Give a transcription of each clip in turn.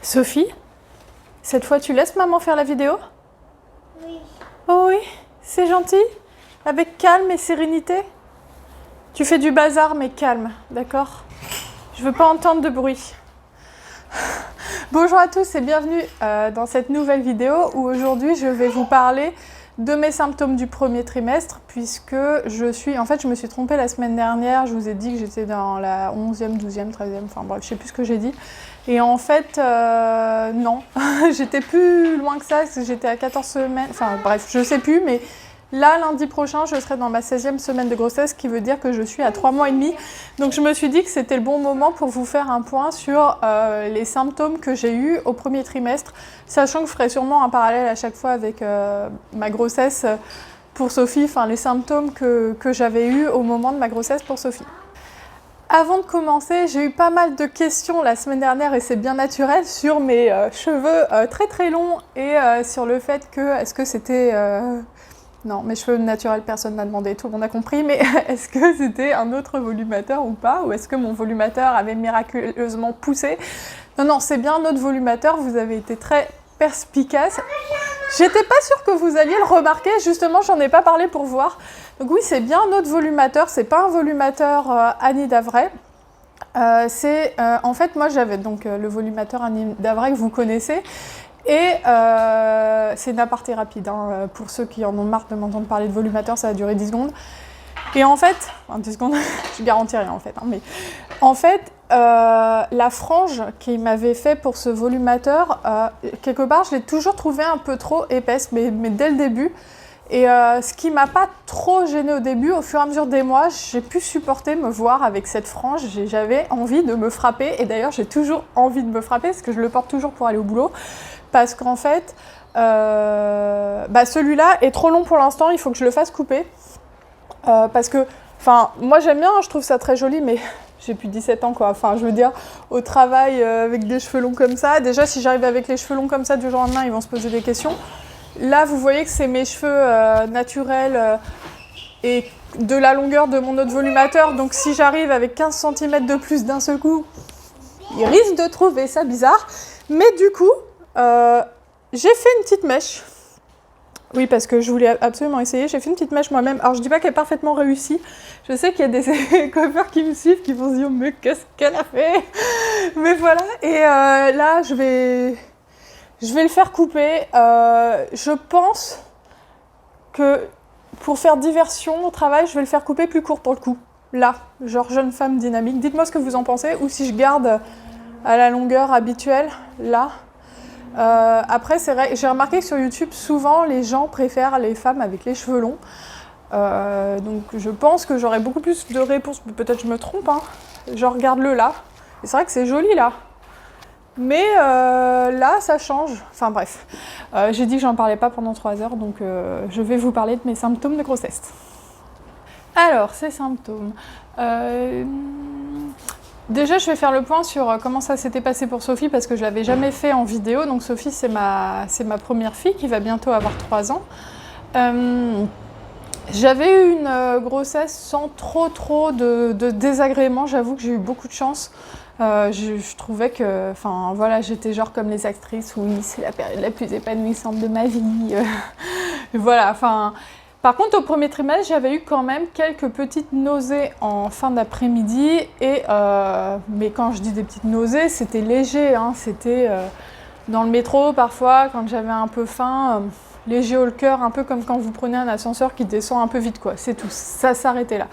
Sophie, cette fois tu laisses maman faire la vidéo? Oui. Oh oui, c'est gentil. Avec calme et sérénité. Tu fais du bazar mais calme, d'accord? Je veux pas entendre de bruit. Bonjour à tous et bienvenue dans cette nouvelle vidéo où aujourd'hui je vais vous parler de mes symptômes du premier trimestre puisque je me suis trompée la semaine dernière, je vous ai dit que j'étais dans la 11e, 12e, 13e, enfin bref, je sais plus ce que j'ai dit. Et en fait, non, j'étais plus loin que ça, parce que j'étais à 14 semaines, enfin bref, je sais plus, mais là, lundi prochain, je serai dans ma 16e semaine de grossesse, ce qui veut dire que je suis à 3 mois et demi. Donc je me suis dit que c'était le bon moment pour vous faire un point sur les symptômes que j'ai eus au premier trimestre, sachant que je ferai sûrement un parallèle à chaque fois avec ma grossesse pour Sophie, enfin les symptômes que j'avais eus au moment de ma grossesse pour Sophie. Avant de commencer, j'ai eu pas mal de questions la semaine dernière, et c'est bien naturel, sur mes cheveux très très longs et sur le fait que, est-ce que c'était... Non, mes cheveux naturels, personne n'a demandé, tout le monde a compris, mais est-ce que c'était un autre volumateur ou pas? Ou est-ce que mon volumateur avait miraculeusement poussé? Non, c'est bien un autre volumateur, vous avez été très perspicace. J'étais pas sûre que vous alliez le remarquer, justement, j'en ai pas parlé pour voir. Donc oui, c'est bien un autre volumateur, c'est pas un volumateur Annie Davray. En fait, moi j'avais donc le volumateur Annie Davray que vous connaissez. Et c'est une aparté rapide, hein, pour ceux qui en ont marre de m'entendre parler de volumateur, ça va durer 10 secondes. Et en fait, enfin 10 secondes, je garantis rien en fait, hein, mais en fait, la frange qu'il m'avait fait pour ce volumateur, quelque part, je l'ai toujours trouvée un peu trop épaisse, mais dès le début. Et ce qui m'a pas trop gênée au début, au fur et à mesure des mois, j'ai pu supporter me voir avec cette frange, j'avais envie de me frapper, et d'ailleurs j'ai toujours envie de me frapper, parce que je le porte toujours pour aller au boulot, parce qu'en fait, celui-là est trop long pour l'instant, il faut que je le fasse couper, parce que, enfin, moi j'aime bien, je trouve ça très joli, mais j'ai plus 17 ans quoi, enfin je veux dire, au travail avec des cheveux longs comme ça, déjà si j'arrive avec les cheveux longs comme ça du jour au lendemain, ils vont se poser des questions. Là, vous voyez que c'est mes cheveux naturels et de la longueur de mon autre volumateur. Donc si j'arrive avec 15 cm de plus d'un seul coup, ils risquent de trouver ça bizarre. Mais du coup, j'ai fait une petite mèche. Oui, parce que je voulais absolument essayer. J'ai fait une petite mèche moi-même. Alors, je dis pas qu'elle est parfaitement réussie. Je sais qu'il y a des coiffeurs qui me suivent qui vont se dire « Mais qu'est-ce qu'elle a fait ?» Mais voilà. Et là, je vais le faire couper. Je pense que pour faire diversion au travail, je vais le faire couper plus court pour le coup. Là, genre jeune femme dynamique. Dites-moi ce que vous en pensez. Ou si je garde à la longueur habituelle, là. Après, c'est vrai, j'ai remarqué que sur YouTube, souvent, les gens préfèrent les femmes avec les cheveux longs. Donc je pense que j'aurai beaucoup plus de réponses. Peut-être je me trompe, hein. Genre, regarde-le là. Et c'est vrai que c'est joli là. Mais là, ça change. Enfin bref, j'ai dit que j'en parlais pas pendant 3 heures, donc je vais vous parler de mes symptômes de grossesse. Alors, ces symptômes. Déjà, je vais faire le point sur comment ça s'était passé pour Sophie, parce que je l'avais jamais fait en vidéo. Donc Sophie, c'est ma première fille qui va bientôt avoir 3 ans. J'avais eu une grossesse sans trop de désagréments. J'avoue que j'ai eu beaucoup de chance. Je trouvais que, enfin voilà, j'étais genre comme les actrices, oui, c'est la période la plus épanouissante de ma vie. Voilà, enfin. Par contre, au premier trimestre, j'avais eu quand même quelques petites nausées en fin d'après-midi. Mais quand je dis des petites nausées, c'était léger, hein, c'était dans le métro parfois, quand j'avais un peu faim, léger au cœur, un peu comme quand vous prenez un ascenseur qui descend un peu vite, quoi. C'est tout, ça s'arrêtait là.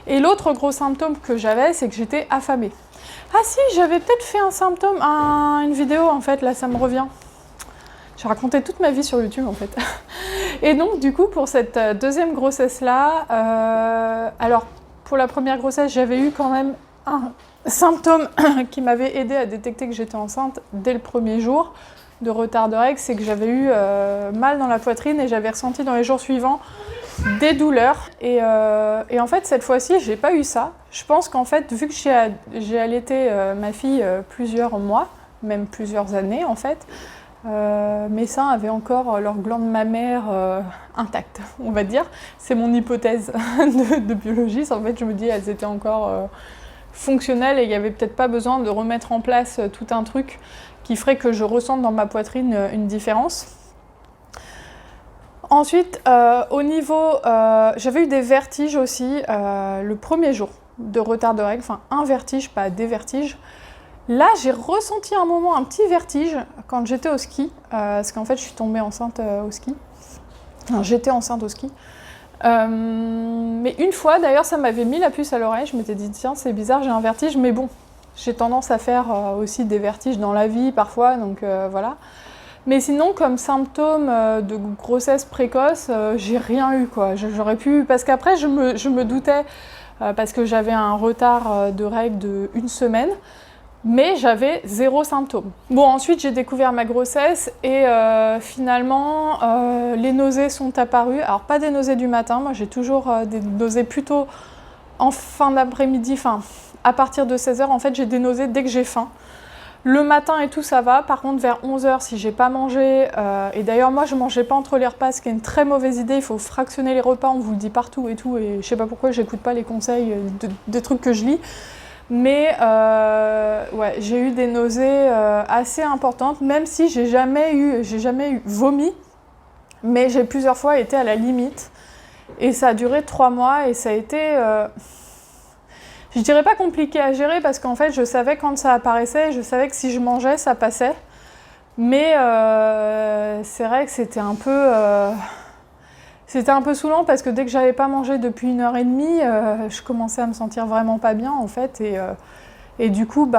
Et l'autre gros symptôme que j'avais, c'est que j'étais affamée. Ah si, j'avais peut-être fait un symptôme, une vidéo en fait, là ça me revient. J'ai raconté toute ma vie sur YouTube en fait. Et donc du coup pour cette deuxième grossesse là, alors pour la première grossesse j'avais eu quand même un symptôme qui m'avait aidé à détecter que j'étais enceinte dès le premier jour de retard de règles, c'est que j'avais eu mal dans la poitrine et j'avais ressenti dans les jours suivants des douleurs. Et en fait, cette fois-ci, j'ai pas eu ça. Je pense qu'en fait, vu que j'ai allaité ma fille plusieurs mois, même plusieurs années en fait, mes seins avaient encore leur glande mammaire intacte, on va dire. C'est mon hypothèse de biologiste. En fait, je me dis, elles étaient encore fonctionnelles et il n'y avait peut-être pas besoin de remettre en place tout un truc qui ferait que je ressente dans ma poitrine une différence. Ensuite, au niveau... j'avais eu des vertiges aussi le premier jour de retard de règles, enfin un vertige, pas des vertiges. Là, j'ai ressenti un moment un petit vertige quand j'étais au ski, parce qu'en fait, je suis tombée enceinte au ski. Enfin, j'étais enceinte au ski. Mais une fois, d'ailleurs, ça m'avait mis la puce à l'oreille. Je m'étais dit, tiens, c'est bizarre, j'ai un vertige, mais bon, j'ai tendance à faire aussi des vertiges dans la vie parfois, donc voilà. Mais sinon, comme symptôme de grossesse précoce, j'ai rien eu, quoi. J'aurais pu... Parce qu'après, je me doutais, parce que j'avais un retard de règles de 1 semaine, mais j'avais 0 symptômes. Bon, ensuite, j'ai découvert ma grossesse et finalement, les nausées sont apparues. Alors, pas des nausées du matin, moi j'ai toujours des nausées plutôt en fin d'après-midi, enfin, à partir de 16h, en fait, j'ai des nausées dès que j'ai faim. Le matin et tout, ça va. Par contre, vers 11h, si j'ai pas mangé, et d'ailleurs, moi, je mangeais pas entre les repas, ce qui est une très mauvaise idée. Il faut fractionner les repas, on vous le dit partout et tout, et je sais pas pourquoi j'écoute pas les conseils des trucs que je lis. Mais ouais, j'ai eu des nausées assez importantes, même si j'ai jamais eu vomi, mais j'ai plusieurs fois été à la limite. Et ça a duré 3 mois et ça a été... je dirais pas compliqué à gérer parce qu'en fait, je savais quand ça apparaissait, je savais que si je mangeais, ça passait. Mais c'est vrai que c'était un peu saoulant parce que dès que j'avais pas mangé depuis 1h30, je commençais à me sentir vraiment pas bien en fait. Et du coup,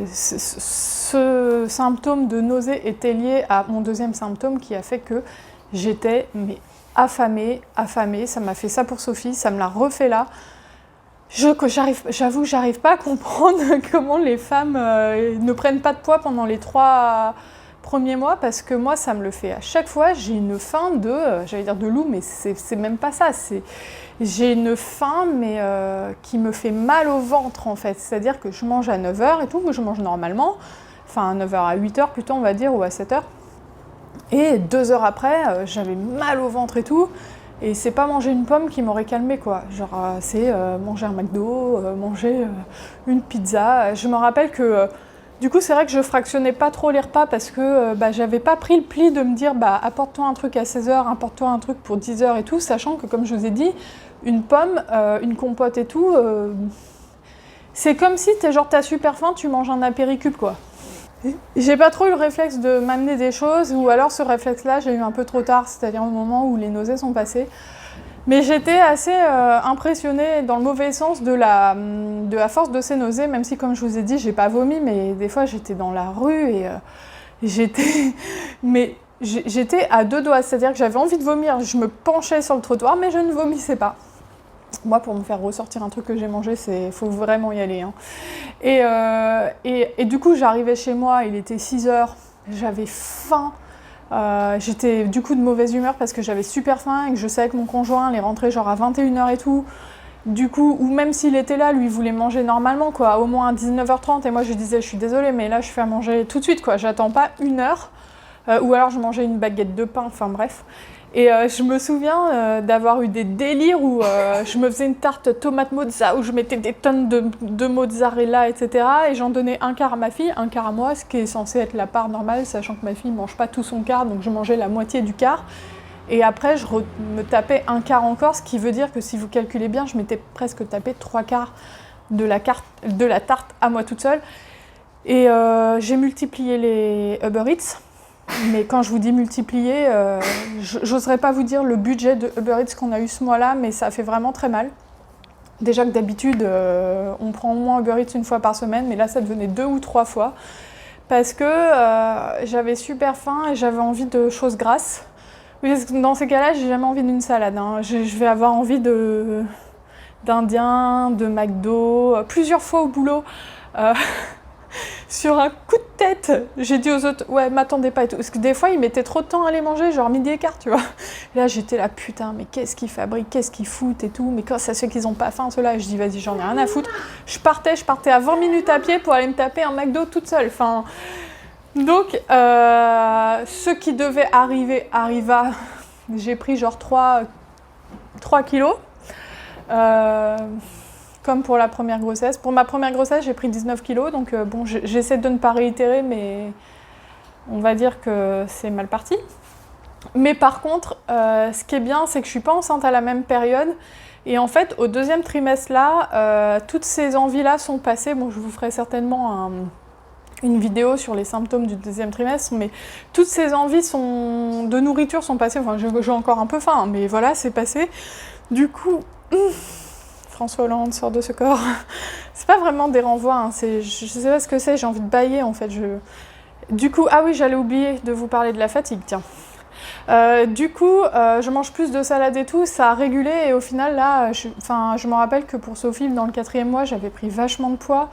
ce symptôme de nausée était lié à mon deuxième symptôme qui a fait que j'étais affamée. Ça m'a fait ça pour Sophie, ça me l'a refait là. J'avoue que j'arrive pas à comprendre comment les femmes ne prennent pas de poids pendant les 3 premiers mois, parce que moi, ça me le fait à chaque fois. J'ai une faim j'allais dire de loup, mais c'est même pas ça. J'ai une faim, mais qui me fait mal au ventre, en fait. C'est-à-dire que je mange à 9h et tout, je mange normalement. Enfin, à 9h à 8h plutôt, on va dire, ou à 7h. Et 2 heures après, j'avais mal au ventre et tout. Et c'est pas manger une pomme qui m'aurait calmé, quoi. Genre, c'est manger un McDo, manger une pizza. Je me rappelle que, du coup, c'est vrai que je fractionnais pas trop les repas parce que j'avais pas pris le pli de me dire, apporte-toi un truc à 16h, apporte-toi un truc pour 10h et tout, sachant que, comme je vous ai dit, une pomme, une compote et tout, c'est comme si t'as super faim, tu manges un apéricube, quoi. J'ai pas trop eu le réflexe de m'amener des choses, ou alors ce réflexe-là, j'ai eu un peu trop tard, c'est-à-dire au moment où les nausées sont passées. Mais j'étais assez impressionnée dans le mauvais sens de la force de ces nausées, même si, comme je vous ai dit, j'ai pas vomi, mais des fois j'étais dans la rue et j'étais à 2 doigts, c'est-à-dire que j'avais envie de vomir, je me penchais sur le trottoir, mais je ne vomissais pas. Moi, pour me faire ressortir un truc que j'ai mangé, faut vraiment y aller, hein. Et du coup, j'arrivais chez moi, il était 6h, j'avais faim. J'étais du coup de mauvaise humeur parce que j'avais super faim et que je savais que mon conjoint allait rentrer genre à 21h et tout. Du coup, ou même s'il était là, lui, il voulait manger normalement, quoi, au moins à 19h30. Et moi, je lui disais, je suis désolée, mais là, je fais à manger tout de suite, quoi. J'attends pas 1 heure. Ou alors, je mangeais une baguette de pain, enfin bref. Et je me souviens d'avoir eu des délires où je me faisais une tarte tomate mozza, où je mettais des tonnes de mozzarella, etc. Et j'en donnais un quart à ma fille, un quart à moi, ce qui est censé être la part normale, sachant que ma fille ne mange pas tout son quart, donc je mangeais la moitié du quart. Et après, je me tapais un quart encore, ce qui veut dire que si vous calculez bien, je m'étais presque tapé 3 quarts de la tarte à moi toute seule. Et j'ai multiplié les Uber Eats. Mais quand je vous dis multiplier, j'oserais pas vous dire le budget de Uber Eats qu'on a eu ce mois-là, mais ça fait vraiment très mal. Déjà que d'habitude, on prend au moins Uber Eats 1 fois par semaine, mais là ça devenait 2 ou 3 fois. Parce que j'avais super faim et j'avais envie de choses grasses. Dans ces cas-là, j'ai jamais envie d'une salade, hein. Je vais avoir envie d'Indien, de McDo, plusieurs fois au boulot. Sur un coup de tête, j'ai dit aux autres, ouais, m'attendez pas et tout. Parce que des fois, ils mettaient trop de temps à les manger, genre midi et quart, tu vois. Et là, j'étais là, putain, mais qu'est-ce qu'ils fabriquent, qu'est-ce qu'ils foutent et tout. Mais quand ça se fait qu'ils ont pas faim, ceux-là, je dis, vas-y, j'en ai rien à foutre. Je partais à 20 minutes à pied pour aller me taper un McDo toute seule. Enfin, donc, ce qui devait arriver, arriva. J'ai pris genre 3 kilos. comme pour la première grossesse. Pour ma première grossesse, j'ai pris 19 kilos, donc bon, j'essaie de ne pas réitérer, mais on va dire que c'est mal parti. Mais par contre, ce qui est bien, c'est que je ne suis pas enceinte à la même période. Et en fait, au deuxième trimestre là, toutes ces envies-là sont passées. Bon, je vous ferai certainement une vidéo sur les symptômes du deuxième trimestre, mais toutes ces envies de nourriture sont passées. Enfin, j'ai encore un peu faim, mais voilà, c'est passé. Du coup, François Hollande sort de ce corps. C'est pas vraiment des renvois, hein, je sais pas ce que c'est, j'ai envie de bâiller en fait. Du coup, ah oui, j'allais oublier de vous parler de la fatigue, tiens. Du coup, je mange plus de salade et tout, ça a régulé et au final là, je me rappelle que pour Sophie, dans le 4e mois, j'avais pris vachement de poids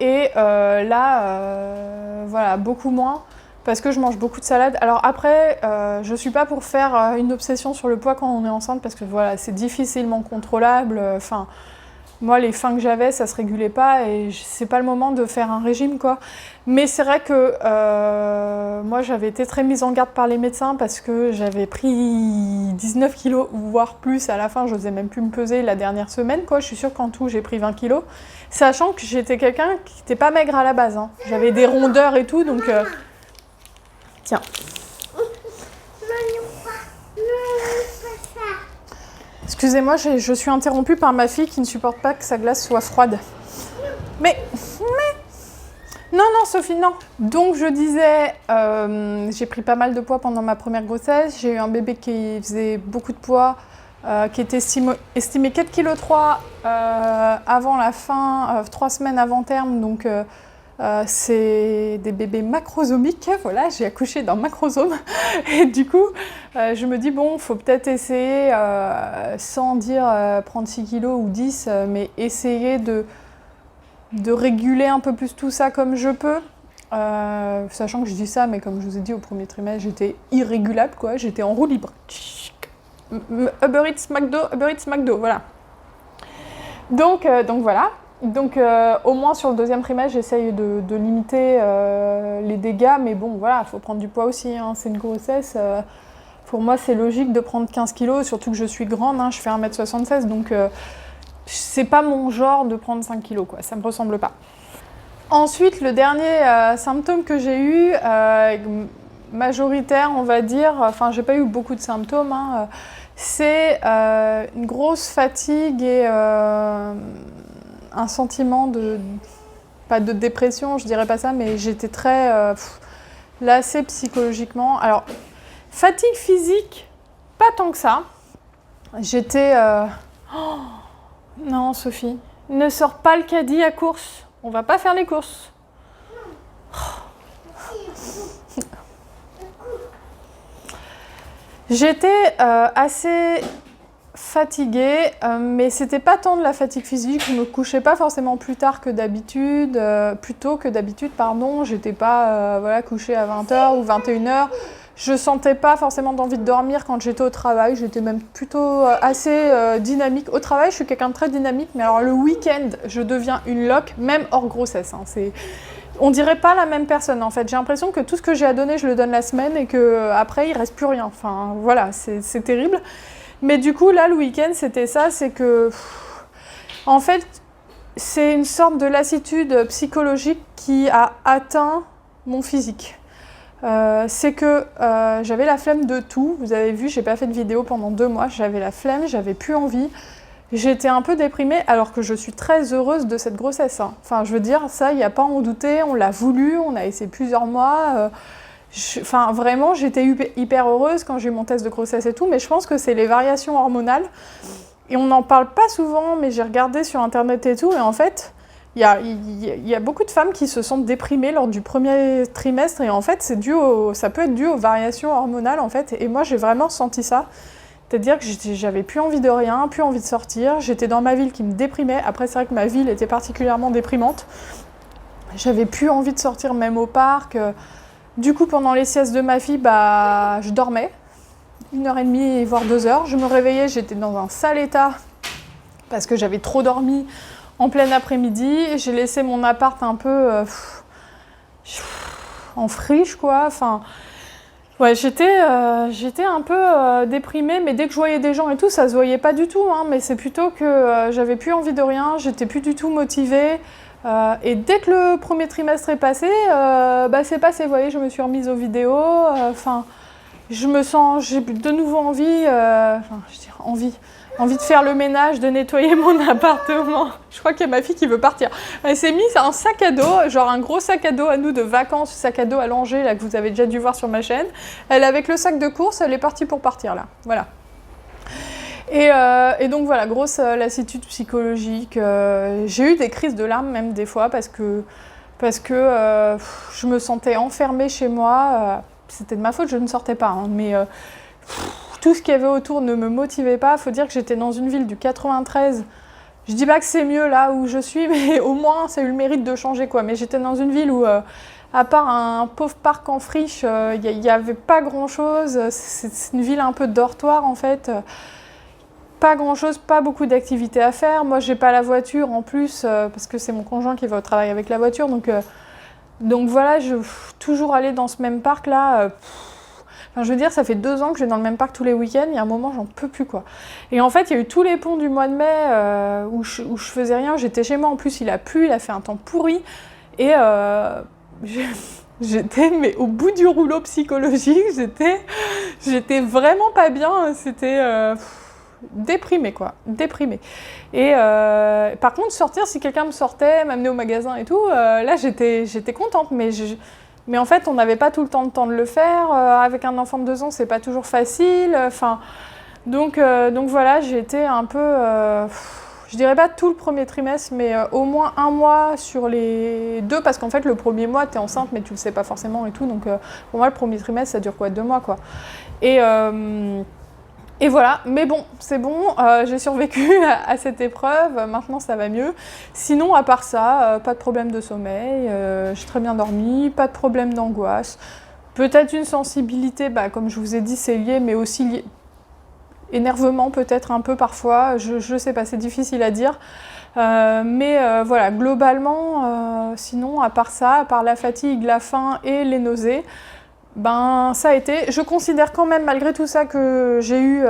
et là, voilà, beaucoup moins parce que je mange beaucoup de salade. Alors après, je suis pas pour faire une obsession sur le poids quand on est enceinte parce que voilà, c'est difficilement contrôlable. Moi, les faims que j'avais, ça se régulait pas et c'est pas le moment de faire un régime, quoi. Mais c'est vrai que moi, j'avais été très mise en garde par les médecins parce que j'avais pris 19 kilos, voire plus. À la fin, je n'osais même plus me peser la dernière semaine, quoi. Je suis sûre qu'en tout, j'ai pris 20 kilos. Sachant que j'étais quelqu'un qui n'était pas maigre à la base, hein. J'avais des rondeurs et tout, donc... Tiens. Excusez-moi, je suis interrompue par ma fille qui ne supporte pas que sa glace soit froide. Mais... Non, Sophie, non. Donc, je disais, j'ai pris pas mal de poids pendant ma première grossesse. J'ai eu un bébé qui faisait beaucoup de poids, qui était estimé 4,3 kg avant la fin, 3 semaines avant terme. Donc, c'est des bébés macrosomiques. Voilà, j'ai accouché d'un macrosome. Et du coup, je me dis, bon, il faut peut-être essayer, sans dire prendre 6 kilos ou 10, mais essayer de réguler un peu plus tout ça comme je peux. Sachant que je dis ça, mais comme je vous ai dit au premier trimestre, j'étais irrégulable, quoi. J'étais en roue libre. Uber Eats, McDo, voilà. Donc voilà. Donc au moins sur le deuxième trimestre, j'essaye de limiter les dégâts, mais bon, voilà, il faut prendre du poids aussi, hein. C'est une grossesse. Pour moi, c'est logique de prendre 15 kilos, surtout que je suis grande, hein, je fais 1m76, donc c'est pas mon genre de prendre 5 kilos, quoi, ça me ressemble pas. Ensuite, le dernier symptôme que j'ai eu, majoritaire, on va dire, enfin, j'ai pas eu beaucoup de symptômes, hein, c'est une grosse fatigue et un sentiment pas de dépression, je dirais pas ça, mais j'étais très lassée psychologiquement. Alors, fatigue physique, pas tant que ça. J'étais... Oh, non, Sophie, ne sors pas le caddie à course. On va pas faire les courses. J'étais assez fatiguée, mais c'était pas tant de la fatigue physique. Je me couchais pas forcément plus tôt que d'habitude, pardon. J'étais pas voilà, couchée à 20h ou 21h. Je sentais pas forcément d'envie de dormir quand j'étais au travail. J'étais même plutôt assez dynamique. Au travail, je suis quelqu'un de très dynamique, mais alors le week-end, je deviens une loque, même hors grossesse, hein. On dirait pas la même personne en fait. J'ai l'impression que tout ce que j'ai à donner, je le donne la semaine et qu'après, il reste plus rien. Enfin, voilà, c'est terrible. Mais du coup, là, le week-end, c'était ça, c'est que... En fait, c'est une sorte de lassitude psychologique qui a atteint mon physique. C'est que j'avais la flemme de tout. Vous avez vu, j'ai pas fait de vidéo pendant 2 mois. J'avais la flemme, j'avais plus envie. J'étais un peu déprimée alors que je suis très heureuse de cette grossesse, hein. Enfin, je veux dire, ça, il n'y a pas à en douter. On l'a voulu, on a essayé plusieurs mois. Enfin, vraiment, j'étais hyper heureuse quand j'ai eu mon test de grossesse et tout. Mais je pense que c'est les variations hormonales. Et on n'en parle pas souvent, mais j'ai regardé sur Internet et tout. Et en fait... Il y a beaucoup de femmes qui se sentent déprimées lors du premier trimestre et en fait, ça peut être dû aux variations hormonales en fait. Et moi, j'ai vraiment senti ça. C'est-à-dire que j'avais plus envie de rien, plus envie de sortir. J'étais dans ma ville qui me déprimait. Après, c'est vrai que ma ville était particulièrement déprimante. J'avais plus envie de sortir même au parc. Du coup, pendant les siestes de ma fille, je dormais 1h30 voire 2 heures. Je me réveillais, j'étais dans un sale état parce que j'avais trop dormi. En plein après-midi, j'ai laissé mon appart un peu en friche, quoi. Enfin, Ouais, j'étais un peu déprimée, mais dès que je voyais des gens et tout, ça se voyait pas du tout, hein, mais c'est plutôt que j'avais plus envie de rien, j'étais plus du tout motivée. Et dès que le premier trimestre est passé, bah c'est passé, vous voyez, je me suis remise aux vidéos, enfin, j'ai de nouveau envie, envie de faire le ménage, de nettoyer mon appartement. Je crois qu'il y a ma fille qui veut partir. Elle s'est mise un sac à dos, genre un gros sac à dos à nous de vacances, sac à dos allongé, là, que vous avez déjà dû voir sur ma chaîne. Elle, avec le sac de course, elle est partie pour partir, là. Voilà. Et donc voilà, grosse lassitude psychologique. J'ai eu des crises de larmes même des fois parce que je me sentais enfermée chez moi. C'était de ma faute, je ne sortais pas, hein, mais tout ce qu'il y avait autour ne me motivait pas. Il faut dire que j'étais dans une ville du 93. Je dis pas que c'est mieux là où je suis, mais au moins ça a eu le mérite de changer, quoi. Mais j'étais dans une ville où, à part un pauvre parc en friche, il n'y avait pas grand-chose. C'est une ville un peu de dortoir en fait. Pas grand-chose, pas beaucoup d'activités à faire. Moi, j'ai pas la voiture en plus, parce que c'est mon conjoint qui va au travail avec la voiture. Donc voilà, toujours aller dans ce même parc-là. Enfin, je veux dire, ça fait 2 ans que je vais dans le même parc tous les week-ends. Il y a un moment, j'en peux plus, quoi. Et en fait, il y a eu tous les ponts du mois de mai où je faisais rien. J'étais chez moi. En plus, il a plu, il a fait un temps pourri. Et j'étais mais au bout du rouleau psychologique. J'étais vraiment pas bien. C'était... déprimée, quoi, déprimée. Et par contre, sortir, si quelqu'un me sortait, m'amener au magasin et tout, là j'étais contente, mais en fait on n'avait pas tout le temps de le faire. Avec un enfant de 2 ans, c'est pas toujours facile. Enfin, donc voilà, j'ai été un peu, je dirais pas tout le premier trimestre, mais au moins 1 mois sur les 2, parce qu'en fait le premier mois t'es enceinte, mais tu le sais pas forcément et tout. Donc pour moi le premier trimestre ça dure quoi, 2 mois, quoi. Et voilà, mais bon, c'est bon, j'ai survécu à cette épreuve, maintenant ça va mieux. Sinon, à part ça, pas de problème de sommeil, j'ai très bien dormi, pas de problème d'angoisse. Peut-être une sensibilité, bah, comme je vous ai dit, c'est lié, mais aussi lié... énervement peut-être un peu parfois, je sais pas, c'est difficile à dire. Mais voilà, globalement, sinon, à part ça, à part la fatigue, la faim et les nausées, ben, ça a été. Je considère quand même, malgré tout ça, que j'ai eu,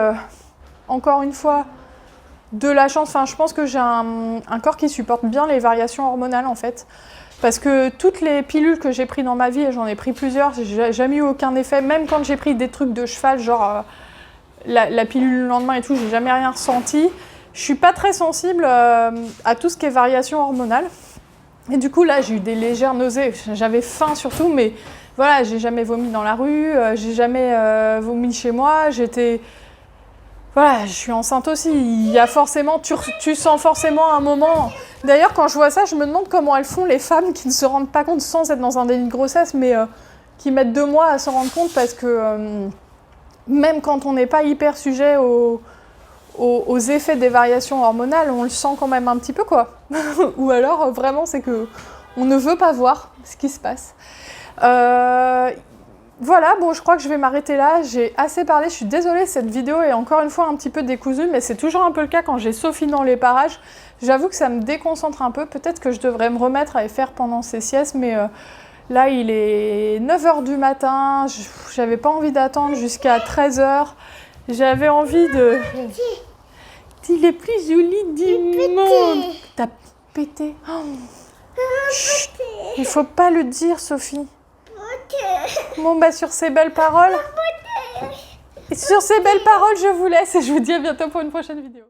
encore une fois, de la chance. Enfin, je pense que j'ai un corps qui supporte bien les variations hormonales, en fait. Parce que toutes les pilules que j'ai prises dans ma vie, et j'en ai pris plusieurs, j'ai jamais eu aucun effet. Même quand j'ai pris des trucs de cheval, genre la pilule le lendemain et tout, j'ai jamais rien ressenti. Je suis pas très sensible à tout ce qui est variation hormonale. Et du coup, là, j'ai eu des légères nausées. J'avais faim surtout, mais... Voilà, j'ai jamais vomi dans la rue, j'ai jamais vomi chez moi, Voilà, je suis enceinte aussi, il y a forcément... Tu sens forcément un moment... D'ailleurs, quand je vois ça, je me demande comment elles font, les femmes qui ne se rendent pas compte sans être dans un déni de grossesse, mais qui mettent 2 mois à s'en rendre compte, parce que même quand on n'est pas hyper sujet aux effets des variations hormonales, on le sent quand même un petit peu, quoi. Ou alors, vraiment, c'est que on ne veut pas voir ce qui se passe. Voilà, bon, je crois que je vais m'arrêter là. J'ai assez parlé, je suis désolée, cette vidéo est encore une fois un petit peu décousue, mais c'est toujours un peu le cas quand j'ai Sophie dans les parages. J'avoue que ça me déconcentre un peu. Peut-être que je devrais me remettre à les faire pendant ces siestes, mais là, il est 9h du matin. J'avais pas envie d'attendre jusqu'à 13h. J'avais envie de... Il est plus joli du monde. T'as pété. Oh. Chut. Il faut pas le dire, Sophie. Bon, bah sur ces belles paroles, je vous laisse et je vous dis à bientôt pour une prochaine vidéo.